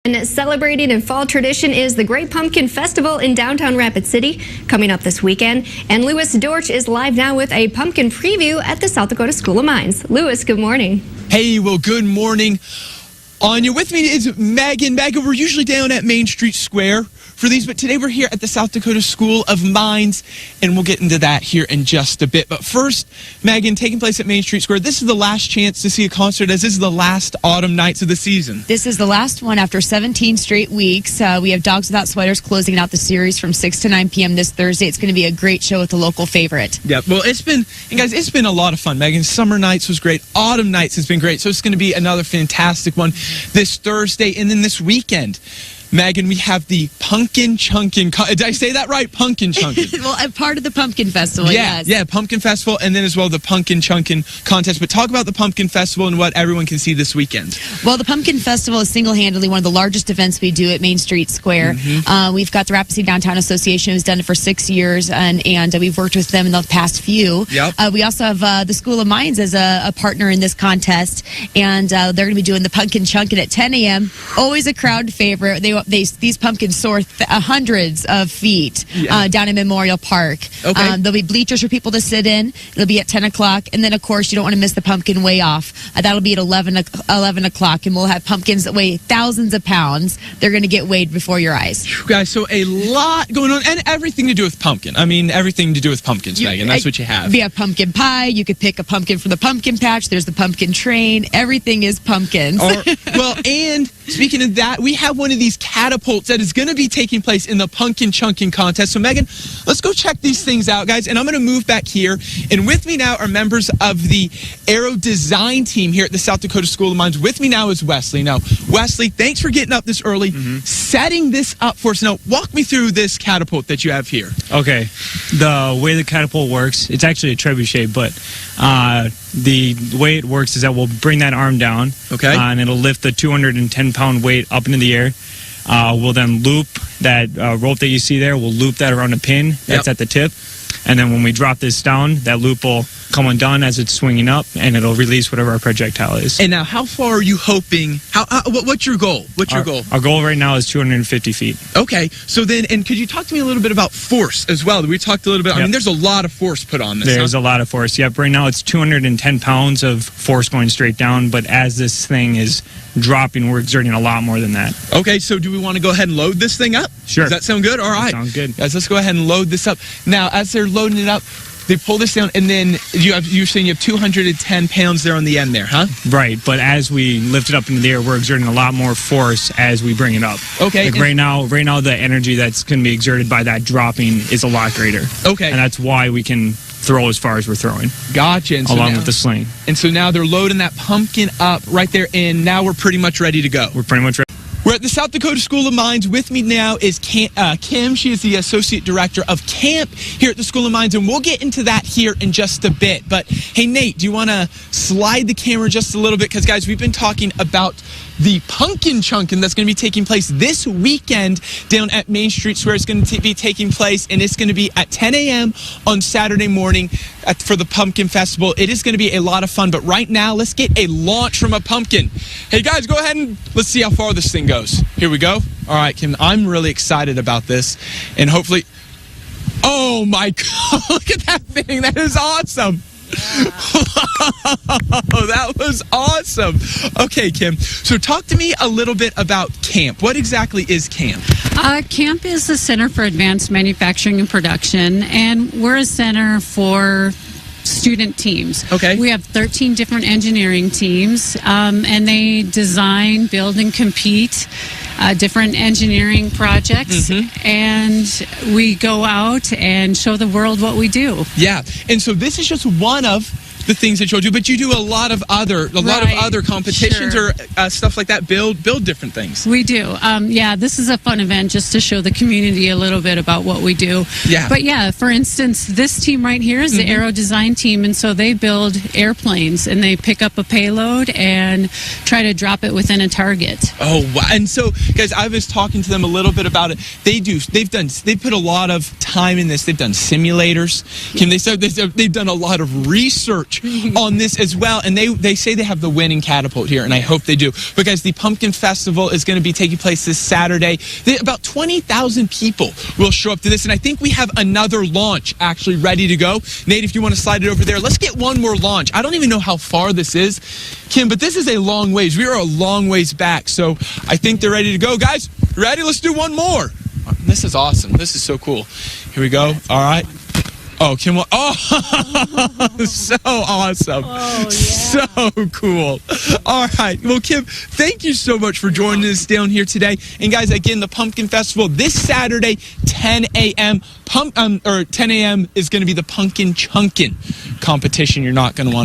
And celebrating a fall tradition is the Great Pumpkin Festival in downtown Rapid City coming up this weekend. And Lewis Dorch is live now with a pumpkin preview at the South Dakota School of Mines. Lewis, good morning. Hey, well, good morning. On you with me is Megan. Megan, we're usually down at Main Street Square for these, but today we're here at the South Dakota School of Mines, and we'll get into that here in just a bit. But first, Megan, taking place at Main Street Square, this is the last chance to see a concert, as this is the last autumn nights of the season. This is the last one after 17 straight weeks. We have Dogs Without Sweaters closing out the series from 6 to 9 p.m. this Thursday. It's going to be a great show with a local favorite. Yeah, well, it's been a lot of fun, Megan. Summer nights was great. Autumn nights has been great. So it's going to be another fantastic one this Thursday, and then this weekend. Megan, we have the Pumpkin Chunkin'. Did I say that right? Pumpkin Chunkin'. Well, a part of the Pumpkin Festival, yes. Yeah, Pumpkin Festival, and then as well the Pumpkin Chunkin' contest. But talk about the Pumpkin Festival and what everyone can see this weekend. Well, the Pumpkin Festival is single-handedly one of the largest events we do at Main Street Square. We've got the Rapid City Downtown Association, who's done it for 6 years, and we've worked with them in the past few. Yep. We also have the School of Mines as a partner in this contest, and they're going to be doing the Pumpkin Chunkin' at 10 a.m. Always a crowd favorite. These pumpkins soar hundreds of feet down in Memorial Park. Okay. There'll be bleachers for people to sit in. It'll be at 10 o'clock. And then, of course, you don't want to miss the pumpkin weigh-off. That'll be at 11 o'clock. And we'll have pumpkins that weigh thousands of pounds. They're going to get weighed before your eyes. Guys, so a lot going on. And everything to do with pumpkin. I mean, everything to do with pumpkins, Megan. That's what you have. We have pumpkin pie. You could pick a pumpkin from the pumpkin patch. There's the pumpkin train. Everything is pumpkins. Well, and speaking of that, we have one of these catapults that is going to be taking place in the Pumpkin Chunkin' contest. So, Megan, let's go check these things out, guys. And I'm going to move back here. And with me now are members of the Aero Design team here at the South Dakota School of Mines. With me now is Wesley. Now, Wesley, thanks for getting up this early, setting this up for us. Now, walk me through this catapult that you have here. Okay. The way the catapult works, it's actually a trebuchet, but the way it works is that we'll bring that arm down. Okay. And it'll lift the 210-pound weight up into the air. We'll then loop that rope that you see there. We'll loop that around a pin that's at the tip. And then when we drop this down, that loop will come undone as it's swinging up, and it'll release whatever our projectile is. And now, how far are you hoping? What's your goal? Our goal right now is 250 feet. Okay. So then, and could you talk to me a little bit about force as well? We talked a little bit. I mean, there's a lot of force put on this. There's a lot of force. Yep. Right now, it's 210 pounds of force going straight down, but as this thing is dropping, we're exerting a lot more than that. Okay. So do we want to go ahead and load this thing up? Sure. Does that sound good? All right. Sounds good. Guys, let's go ahead and load this up. Now, as they're loading it up, they pull this down, and then you're saying you have 210 pounds there on the end there, huh? Right, but as we lift it up into the air, we're exerting a lot more force as we bring it up. Okay. Like right now, the energy that's going to be exerted by that dropping is a lot greater. Okay. And that's why we can throw as far as we're throwing. Gotcha. And so along with the sling. And so now they're loading that pumpkin up right there, and now we're pretty much ready to go. We're pretty much ready. We're at the South Dakota School of Mines. With me now is Kim. She is the Associate Director of Camp here at the School of Mines, and we'll get into that here in just a bit. But, hey, Nate, do you want to slide the camera just a little bit? Because, guys, we've been talking about the Pumpkin Chunkin' that's going to be taking place this weekend down at Main Street Square. It's going to be taking place, and it's going to be at 10 a.m. on Saturday morning for the Pumpkin Festival. It is going to be a lot of fun, but right now, let's get a launch from a pumpkin. Hey, guys, go ahead and let's see how far this thing goes. Here we go. All right, Kim, I'm really excited about this, and hopefully... Oh, my God, look at that thing. That is awesome. That was awesome. Okay, Kim, so talk to me a little bit about CAMP. What exactly is CAMP? CAMP is the Center for Advanced Manufacturing and Production, and we're a center for student teams. Okay. We have 13 different engineering teams, and they design, build, and compete different engineering projects, and we go out and show the world what we do. Yeah, and so this is just one of the things that you'll do, but you do a lot of other competitions or stuff like that. Build different things. We do. Yeah, this is a fun event just to show the community a little bit about what we do. Yeah. But yeah, for instance, this team right here is the Aero Design team, and so they build airplanes and they pick up a payload and try to drop it within a target. Oh, wow. And so, guys, I was talking to them a little bit about it. They've put a lot of time in this. They've done simulators. Kim, they've done a lot of research watch on this as well. And they say they have the winning catapult here, and I hope they do, because the Pumpkin Festival is going to be taking place this Saturday. About 20,000 people will show up to this, and I think we have another launch actually ready to go. Nate, if you want to slide it over there, let's get one more launch. I don't even know how far this is, Kim, but this is a long ways. We are a long ways back, so I think they're ready to go. Guys, ready? Let's do one more. This is awesome. This is so cool. Here we go. All right. Oh, Kim. Oh, so awesome. Oh, yeah. So cool. All right. Well, Kim, thank you so much for joining us down here today. And guys, again, the Pumpkin Festival this Saturday, 10 a.m. 10 a.m. is going to be the Pumpkin Chunkin' competition. You're not going to want to